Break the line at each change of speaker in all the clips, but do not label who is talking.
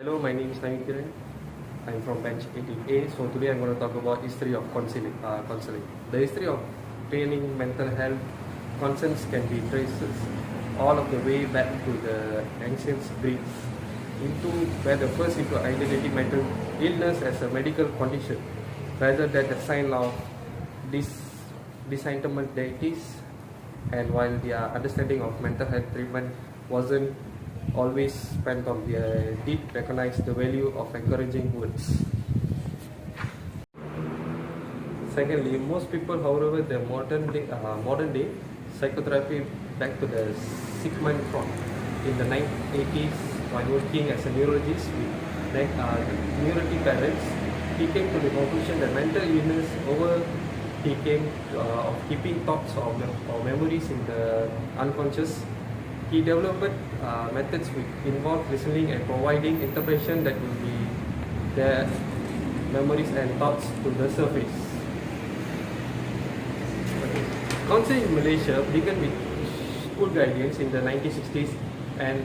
Hello, my name is Kiran. I'm from bench 18A. So today I'm going to talk about history of counseling. The history of training mental health concerns can be traced all of the way back to the ancient Greeks, into where the first into identity mental illness as a medical condition rather than a sign of disentiment deities. And while their understanding of mental health treatment wasn't always spent on their did recognize the value of encouraging words. Secondly, most people, however, the modern day psychotherapy back to the Sigmund Freud in the 1980s while working as a neurologist with neurology parents, he came to the conclusion that mental illness over he came of keeping thoughts or memories in the unconscious. He developed methods which involve listening and providing interpretation that will be their memories and thoughts to the surface. Counselling in Malaysia began with school guidance in the 1960s and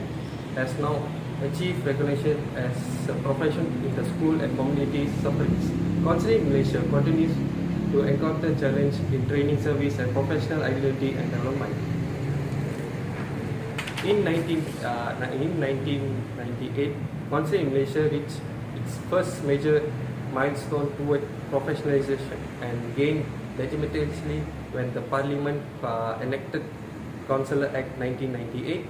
has now achieved recognition as a profession in the school and community sufferings. Counselling in Malaysia continues to encounter challenge in training service and professional identity and development. In 1998, Counselling in Malaysia reached its first major milestone toward professionalization and gained legitimacy when the Parliament enacted Counsellor Act 1998,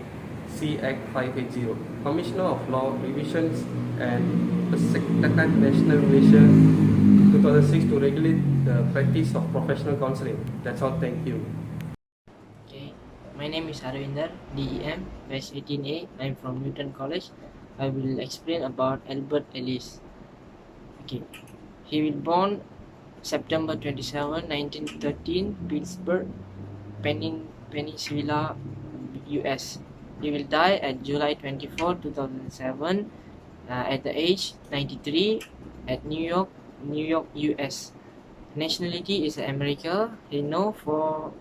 C Act 580, Commissioner of Law Revisions and Persekitakan Nasional Malaysia 2006 to regulate the practice of professional counselling. That's all, thank you.
My name is Arvinder, DEM, Batch 18A. I'm from Newton College. I will explain about Albert Ellis. He was born September 27, 1913, Pittsburgh, Peninsula, US. He will die at July 24, 2007, at the age 93, at New York, US. Nationality is America. He known for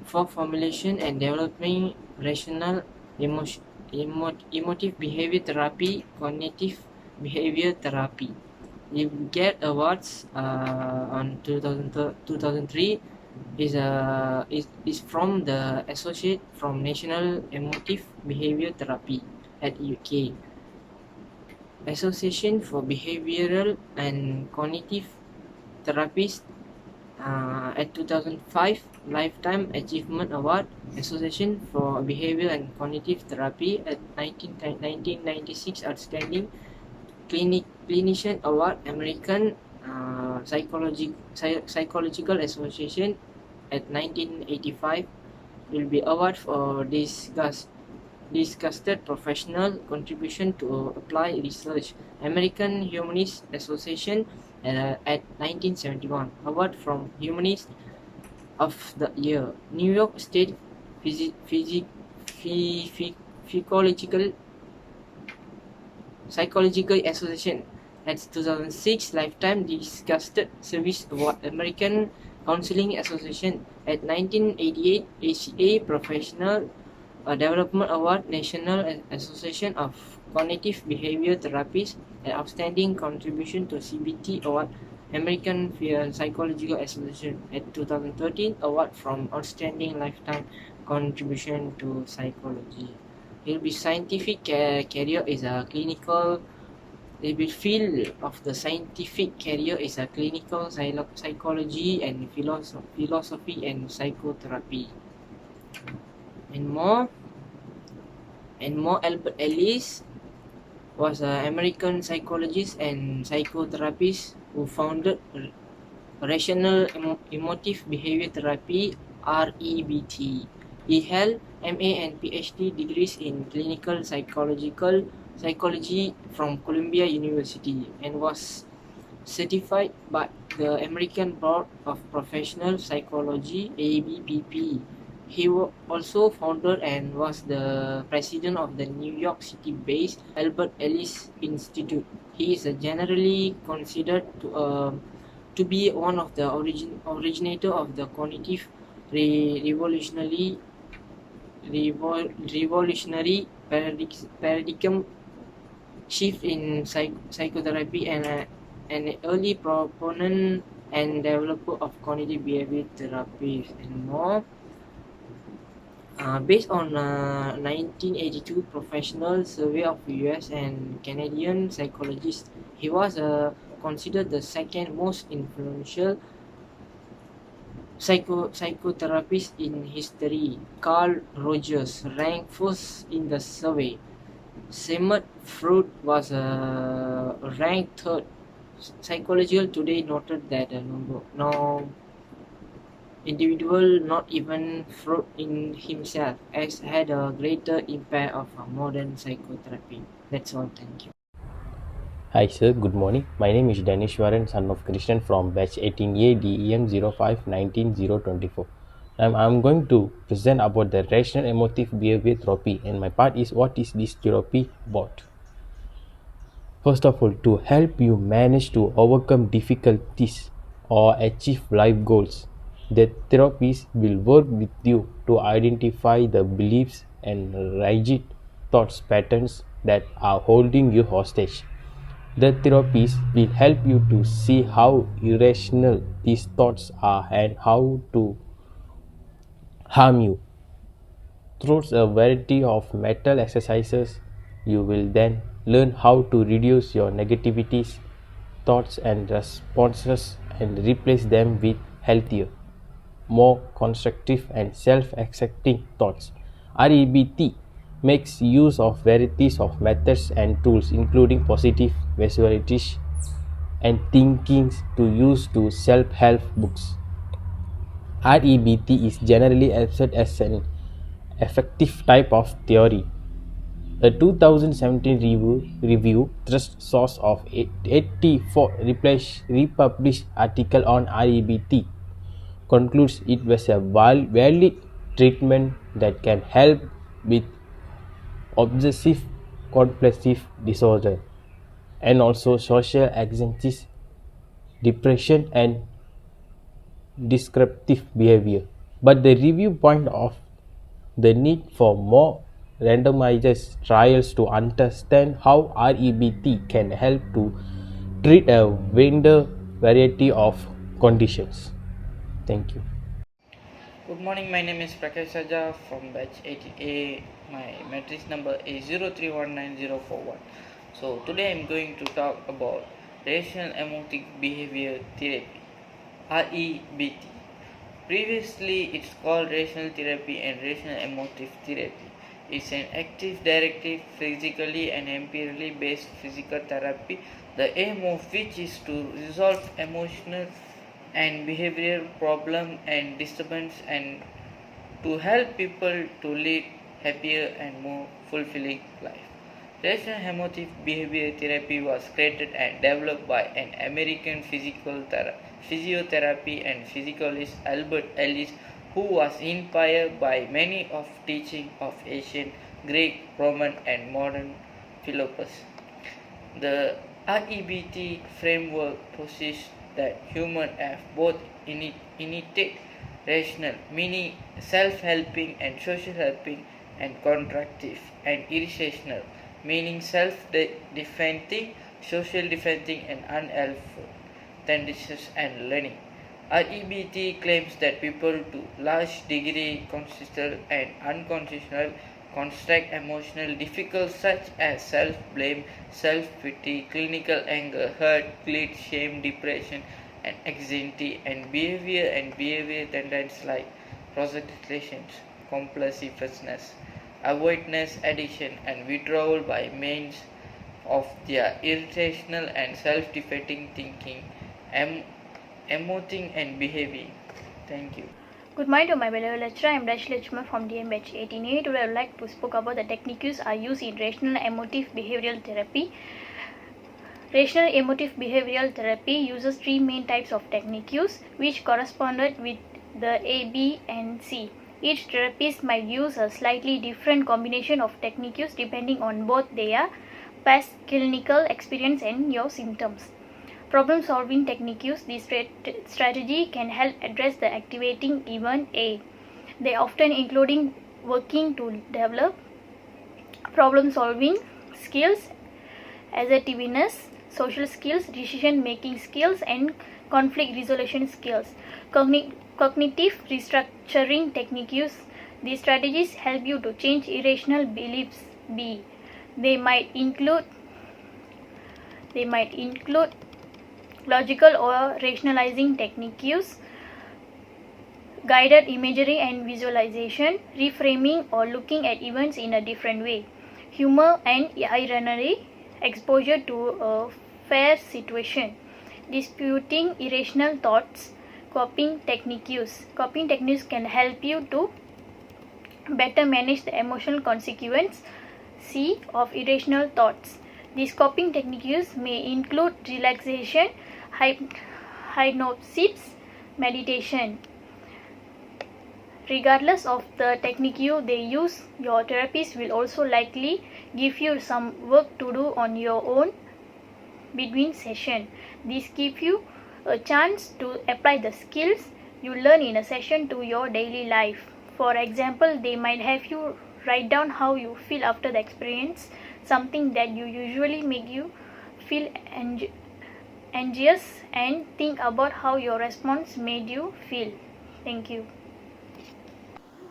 formulation and developing rational emotive behavior therapy, cognitive behavior therapy. He get awards on 2003. Is from the Associate from National Emotive Behavior Therapy at UK. Association for Behavioral and Cognitive Therapies at 2005 Lifetime Achievement Award, Association for Behavioral and Cognitive Therapy at 1996 Outstanding Clinician Award, American Psychological Association at 1985 will be award for disgusted professional contribution to applied research, American Humanist Association at 1971 award from Humanist of the Year, New York State Psychological Association at 2006 Lifetime Disgusted Service Award, American Counseling Association at 1988 ACA Professional Development Award, National Association of Cognitive Behavior Therapists and Outstanding Contribution to CBT Award, American Psychological Association at 2013 Award from Outstanding Lifetime Contribution to Psychology. He'll be scientific career is a clinical. The field of the scientific career is a clinical psychology and philosophy and psychotherapy. And more, Albert Ellis was an American psychologist and psychotherapist who founded Rational Emotive Behavior Therapy, REBT. He held MA and PhD degrees in clinical psychology from Columbia University and was certified by the American Board of Professional Psychology, ABPP. He also founded and was the president of the New York City-based Albert Ellis Institute. He is generally considered to be one of the originator of the cognitive revolutionary paradigm shift in psychotherapy and an early proponent and developer of cognitive behavior therapies and more. Based on 1982 professional survey of US and Canadian psychologists, he was considered the second most influential psychotherapist in history. Carl Rogers ranked first in the survey. Sigmund Freud was ranked third. Psychological Today noted that no individual, not even Freud in himself, has had a greater impact of modern psychotherapy. That's all. Thank you.
Hi sir, good morning. My name is Danish Warren, son of Christian from batch 18A DEM 0519-024. I'm going to present about the rational emotive behavior therapy, and my part is what is this therapy about. First of all, to help you manage to overcome difficulties or achieve life goals, the therapist will work with you to identify the beliefs and rigid thoughts patterns that are holding you hostage. The therapist will help you to see how irrational these thoughts are and how to harm you. Through a variety of mental exercises, you will then learn how to reduce your negativities, thoughts, and responses and replace them with healthier, more constructive, and self accepting thoughts. REBT makes use of varieties of methods and tools, including positive visualities and thinkings to use to self-help books. REBT is generally accepted as an effective type of theory. A 2017 review trust source of 84 republished article on REBT concludes it was a valid treatment that can help with obsessive compulsive disorder and also social anxiety, depression, and descriptive behavior. But the review point of the need for more randomized trials to understand how REBT can help to treat a wider variety of conditions. Thank you.
Good morning, my name is Prakasa from batch 80A. My matrix number is 0319041. So today I am going to talk about rational emotive behavior therapy, REBT. Previously it's called rational therapy and rational emotive therapy. It's an active, directive, physically and empirically based physical therapy, the aim of which is to resolve emotional and behavioral problem and disturbance and to help people to lead happier and more fulfilling life. Rational emotive behavior therapy was created and developed by an American physiotherapy and physicalist Albert Ellis, who was inspired by many of teaching of ancient Greek, Roman and modern philosophers. The REBT framework posits that humans have both innate rational, meaning self-helping and social helping, and contractive and irrational, meaning self-defending, social defending, and unhelpful tendencies and learning. REBT claims that people to large degree conscious and unconscious construct emotional difficulties such as self-blame, self-pity, clinical anger, hurt, guilt, shame, depression, and anxiety, and behavior tendencies like procrastinations, compulsiveness, avoidance, addiction, and withdrawal by means of their irrational and self-defeating thinking, emoting, and behaving. Thank you.
Good morning to my beloved lecturer. I am Lakshmi from DM batch 18A. Today I would like to speak about the techniques are used in rational emotive behavioral therapy. Rational emotive behavioral therapy uses three main types of techniques which corresponded with the A, B and C. Each therapist might use a slightly different combination of techniques depending on both their past clinical experience and your symptoms. Problem solving techniques. This strategy can help address the activating event A. They often including working to develop problem solving skills assertiveness, social skills, decision making skills, and conflict resolution skills. Cognitive restructuring techniques. These strategies help you to change irrational beliefs. They might include logical or rationalizing techniques, guided imagery and visualization, reframing or looking at events in a different way, humor and irony, exposure to a fair situation, disputing irrational thoughts, coping techniques. Coping techniques can help you to better manage the emotional consequence of irrational thoughts. These coping techniques may include relaxation, hypnosis, meditation. Regardless of the technique they use, your therapist will also likely give you some work to do on your own between sessions. This gives you a chance to apply the skills you learn in a session to your daily life. For example, they might have you write down how you feel after the experience, something that you usually make you feel anxious, and think about how your response made you feel. Thank you.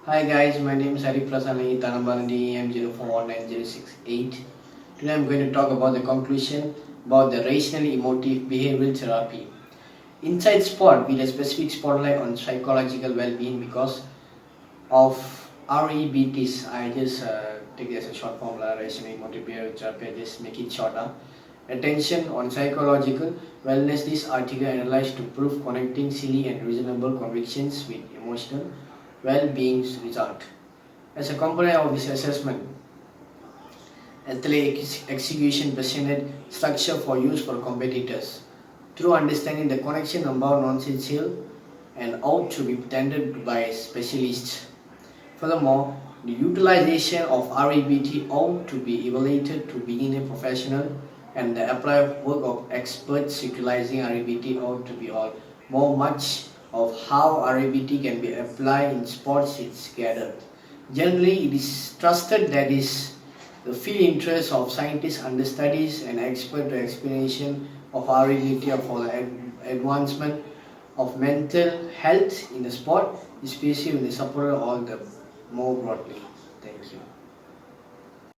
Hi guys, my name is Prakasa DEM049068. Today I'm going to talk about the conclusion about the rational emotive behavioral therapy. Inside spot with a specific spotlight on psychological well-being because of REBTs. I just take it as a short form, rational emotive behavioral therapy. I just make it shorter. Attention on psychological wellness. This article analyzed to prove connecting silly and reasonable convictions with emotional well-being's result. As a component of this assessment, athletic execution presented structure for use for competitors. Through understanding the connection about nonsensical and ought to be tended by specialists. Furthermore, the utilization of REBT ought to be evaluated to beginner professional, and the applied work of experts utilizing REBT ought to be all more much of how REBT can be applied in sports is gathered. Generally, it is trusted that is the field interest of scientists, understudies, and expert explanation of REBT for the advancement of mental health in the sport, especially when they support all the more broadly. Thank you.